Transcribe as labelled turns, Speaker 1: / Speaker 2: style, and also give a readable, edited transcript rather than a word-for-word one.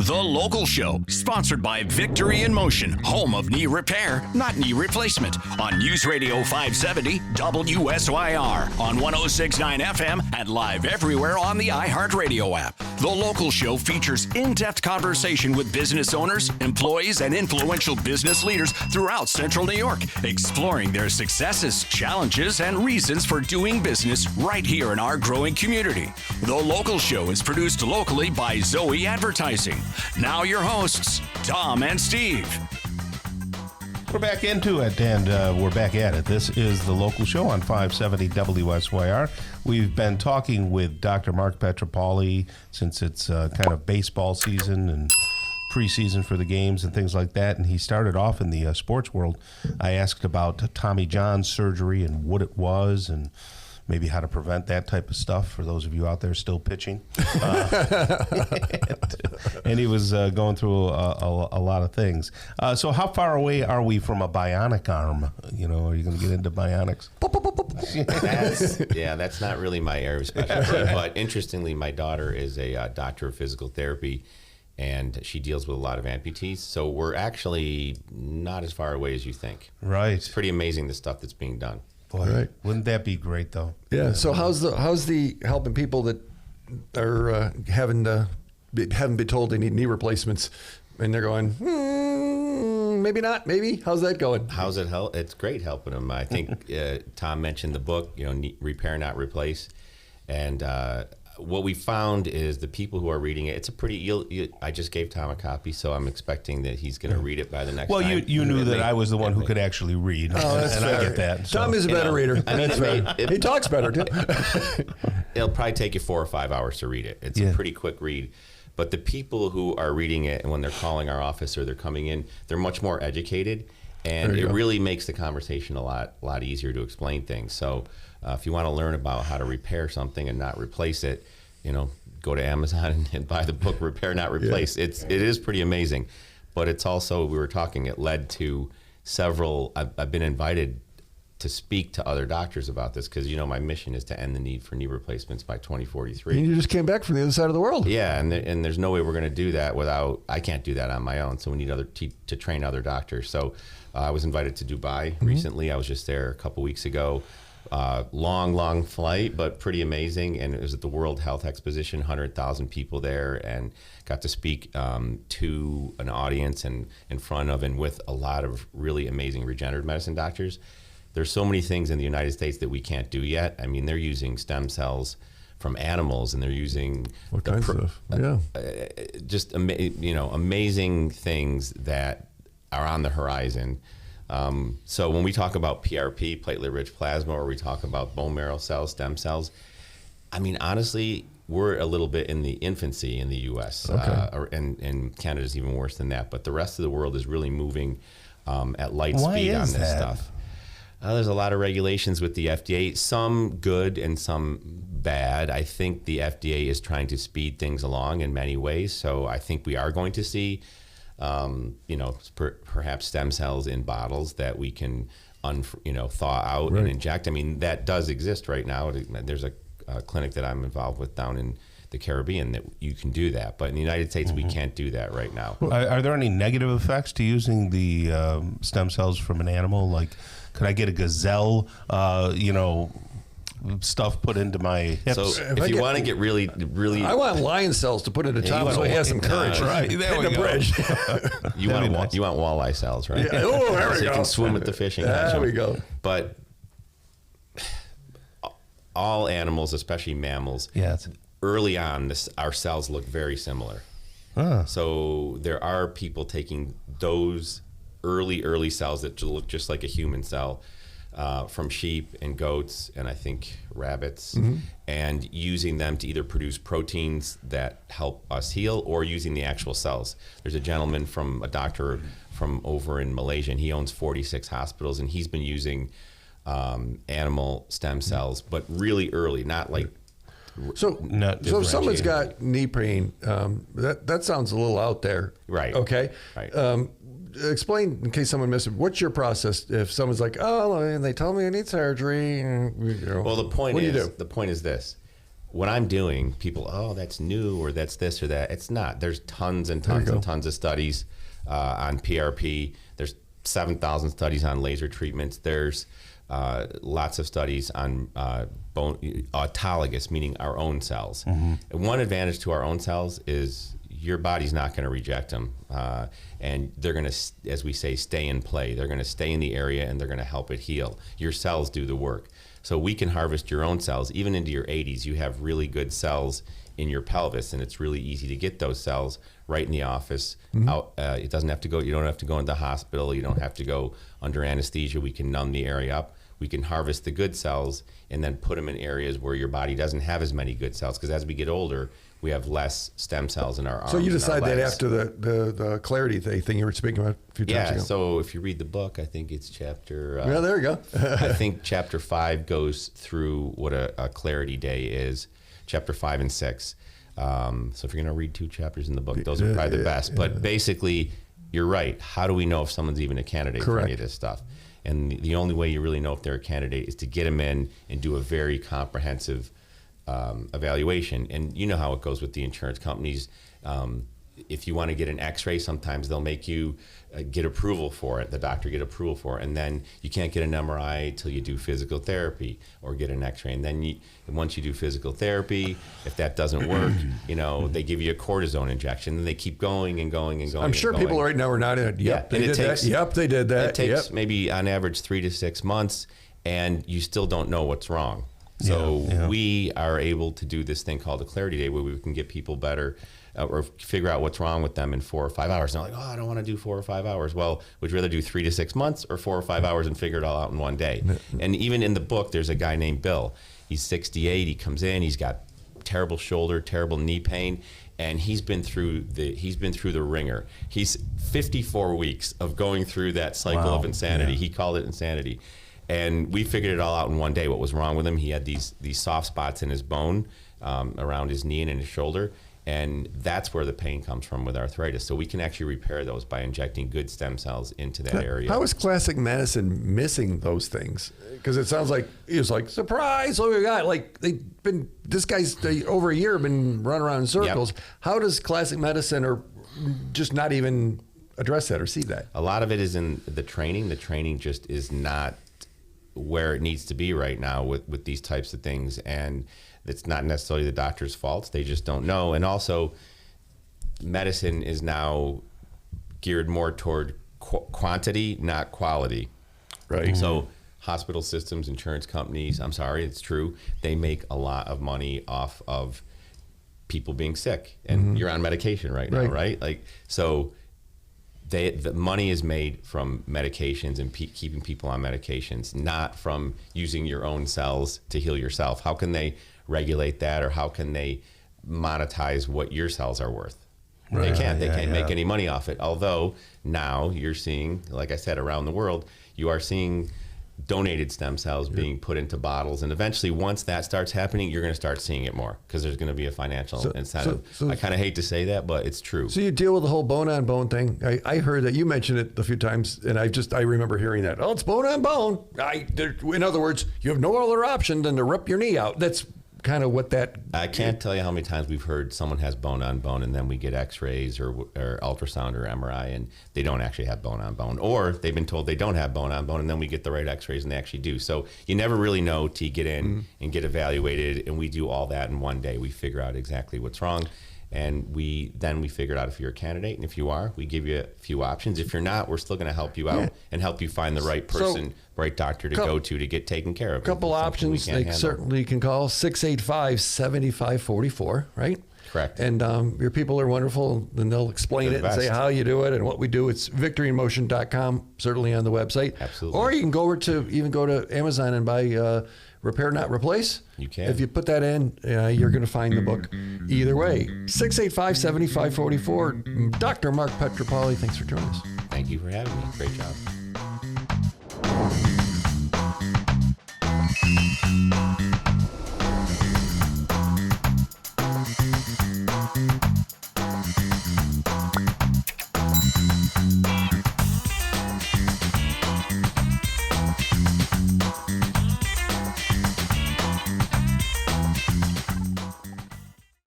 Speaker 1: The Local Show, sponsored by Victory in Motion, home of knee repair, not knee replacement, on News Radio 570 WSYR, on 106.9 FM, and live everywhere on the iHeartRadio app. The Local Show features in-depth conversation with business owners, employees, and influential business leaders throughout Central New York, exploring their successes, challenges, and reasons for doing business right here in our growing community. The Local Show is produced locally by Zoe Advertising. Now your hosts, Tom and Steve.
Speaker 2: We're back into it, and we're back at it. This is The Local Show on 570 WSYR. We've been talking with Dr. Mark Petropoli since it's kind of baseball season and preseason for the games and things like that, and he started off in the sports world. I asked about Tommy John's surgery and what it was and maybe how to prevent that type of stuff for those of you out there still pitching. And he was going through a lot of things. So how far away are we from a bionic arm? You know, are you going to get into bionics?
Speaker 3: That's not really my area of specialty. But interestingly, my daughter is a doctor of physical therapy, and she deals with a lot of amputees. So we're actually not as far away as you think.
Speaker 2: Right.
Speaker 3: It's pretty amazing the stuff that's being done.
Speaker 2: Boy, right. Wouldn't that be great, though?
Speaker 4: Yeah. So how's the helping people that are haven't been told they need knee replacements, and they're going, maybe not, maybe? How's that going?
Speaker 3: How's it help? It's great helping them. I think Tom mentioned the book, Repair Not Replace, and what we found is the people who are reading it, it's a pretty, I just gave Tom a copy, so I'm expecting that he's going to read it by the next time.
Speaker 2: Well, you knew that I was the one who could actually read, and I get that.
Speaker 4: So. Tom is a better reader.
Speaker 3: I mean,
Speaker 4: he talks better, too.
Speaker 3: It'll probably take you 4 or 5 hours to read it. It's a pretty quick read. But the people who are reading it, and when they're calling our office or they're coming in, they're much more educated, and it really makes the conversation a lot easier to explain things. So if you want to learn about how to repair something and not replace it, go to Amazon and buy the book Repair Not Replace. It is pretty amazing. But it's also, we were talking, it led to several, I've been invited to speak to other doctors about this because, my mission is to end the need for knee replacements by 2043.
Speaker 4: And you just came back from the other side of the world.
Speaker 3: Yeah, and there's no way we're going to do that I can't do that on my own. So we need to train other doctors. So I was invited to Dubai recently. I was just there a couple weeks ago. Long flight, but pretty amazing. And it was at the World Health Exposition, 100,000 people there, and got to speak to an audience and in front of and with a lot of really amazing regenerative medicine doctors. There's so many things in the United States that we can't do yet. I mean, they're using stem cells from animals, and they're using
Speaker 4: what kinds of
Speaker 3: just amazing things that are on the horizon. So when we talk about PRP, platelet-rich plasma, or we talk about bone marrow cells, stem cells, I mean, honestly, we're a little bit in the infancy in the U.S. And Canada's even worse than that. But the rest of the world is really moving at light speed on this stuff. There's a lot of regulations with the FDA, some good and some bad. I think the FDA is trying to speed things along in many ways. So I think we are going to see perhaps stem cells in bottles that we can, thaw out and inject. I mean, that does exist right now. There's a clinic that I'm involved with down in the Caribbean that you can do that. But in the United States, we can't do that right now.
Speaker 2: Are there any negative effects to using the stem cells from an animal? Like, could I get a gazelle, stuff put into my hips?
Speaker 3: So if you want to get really,
Speaker 4: I want lion cells to put into Tom so he has some courage.
Speaker 2: Right, there we go.
Speaker 3: you want walleye cells, right?
Speaker 4: Yeah. Oh, there we
Speaker 3: so
Speaker 4: go.
Speaker 3: You can swim with the fish and catch
Speaker 4: them.
Speaker 3: There
Speaker 4: we go.
Speaker 3: But all animals, especially mammals, early on, our cells look very similar. So there are people taking those early cells that look just like a human cell from sheep and goats and I think rabbits, and using them to either produce proteins that help us heal or using the actual cells. There's a gentleman a doctor from over in Malaysia, and he owns 46 hospitals, and he's been using animal stem cells, but really early, not like.
Speaker 4: So if someone's got knee pain, that sounds a little out there.
Speaker 3: Right.
Speaker 4: Okay.
Speaker 3: Right.
Speaker 4: Explain, in case someone missed it, what's your process if someone's like, and they tell me I need surgery?
Speaker 3: Well, the point is this. what I'm doing, people, oh, that's new or that's this or that. It's not. There's tons and tons and tons of studies on PRP. There's 7,000 studies on laser treatments. There's lots of studies on bone autologous, meaning our own cells. And one advantage to our own cells is your body's not going to reject them. And they're going to, as we say, stay in play. They're going to stay in the area and they're going to help it heal. Your cells do the work. So we can harvest your own cells. Even into your 80s, you have really good cells in your pelvis, and it's really easy to get those cells right in the office. It doesn't have to go. You don't have to go into the hospital. You don't have to go under anesthesia. We can numb the area up. We can harvest the good cells and then put them in areas where your body doesn't have as many good cells. Because as we get older, we have less stem cells in our arms.
Speaker 4: So you decide
Speaker 3: and our
Speaker 4: that
Speaker 3: legs.
Speaker 4: after the clarity thing you were speaking about a few times ago.
Speaker 3: So if you read the book, I think it's chapter.
Speaker 4: Yeah, there you go.
Speaker 3: I think chapter 5 goes through what a clarity day is. Chapter 5 and 6. So if you're going to read 2 chapters in the book, those are probably the best. But basically, you're right. How do we know if someone's even a candidate for any of this stuff? And the only way you really know if they're a candidate is to get them in and do a very comprehensive evaluation. And you know how it goes with the insurance companies. If you want to get an x-ray, sometimes they'll make you get approval for it, the doctor get approval for it, and then you can't get an MRI until you do physical therapy or get an x-ray. And then once you do physical therapy, if that doesn't work, they give you a cortisone injection, and they keep going and going and going.
Speaker 4: I'm sure people right now are not in it. Yep, they did that. Yep, they did that.
Speaker 3: It takes maybe on average 3 to 6 months, and you still don't know what's wrong. So we are able to do this thing called a clarity day, where we can get people better or figure out what's wrong with them in 4 or 5 hours. And they're like, oh, I don't want to do 4 or 5 hours. Well, would you rather do 3 to 6 months or 4 or 5 hours and figure it all out in one day? And even in the book, there's a guy named Bill. He's 68. He comes in. He's got terrible shoulder, terrible knee pain, and he's been through the ringer. He's 54 weeks of going through that cycle of insanity. He called it insanity. And we figured it all out in one day, what was wrong with him. He had these soft spots in his bone around his knee and in his shoulder, and that's where the pain comes from with arthritis. So we can actually repair those by injecting good stem cells into that area.
Speaker 4: How is classic medicine missing those things? Because it sounds like he was like, surprise, look what we got. Like this guy's over a year been running around in circles. How does classic medicine or just not even address that or see that?
Speaker 3: A lot of it is in the training. The training just is not where it needs to be right now with these types of things, and it's not necessarily the doctor's fault. They just don't know. And also, medicine is now geared more toward quantity, not quality. Right. So hospital systems, insurance companies, I'm sorry, it's true, they make a lot of money off of people being sick, and you're on medication right now, right? Like, so the money is made from medications and keeping people on medications, not from using your own cells to heal yourself. How can they regulate that, or how can they monetize what your cells are worth? They can't make any money off it. Although now you're seeing, like I said, around the world, you are seeing donated stem cells being put into bottles, and eventually once that starts happening, you're going to start seeing it more because there's going to be a financial incentive. So I kind of hate to say that, but it's true.
Speaker 4: So you deal with the whole bone on bone thing. I heard that you mentioned it a few times, and I remember hearing that. Oh, it's bone on bone. In other words, you have no other option than to rip your knee out. That's kind of what that.
Speaker 3: I can't tell you how many times we've heard someone has bone on bone, and then we get X-rays or ultrasound or MRI, and they don't actually have bone on bone, or they've been told they don't have bone on bone, and then we get the right X-rays and they actually do. So you never really know till you get in and get evaluated, and we do all that in one day. We figure out exactly what's wrong, and we figure out if you're a candidate, and if you are, we give you a few options. If you're not, we're still going to help you out and help you find the right person, right doctor to go to get taken care of.
Speaker 4: A couple options they certainly can call 685-7544, right?
Speaker 3: Correct.
Speaker 4: And your people are wonderful, and they'll explain it and say how you do it and what we do. It's victoryinmotion.com, certainly on the website.
Speaker 3: Absolutely.
Speaker 4: Or you can go to Amazon and buy Repair Not Replace.
Speaker 3: You can.
Speaker 4: If you put that in, you're going to find the book. Either way, 685-7544. Dr. Mark Petropoli, thanks for joining us.
Speaker 3: Thank you for having me. Great job.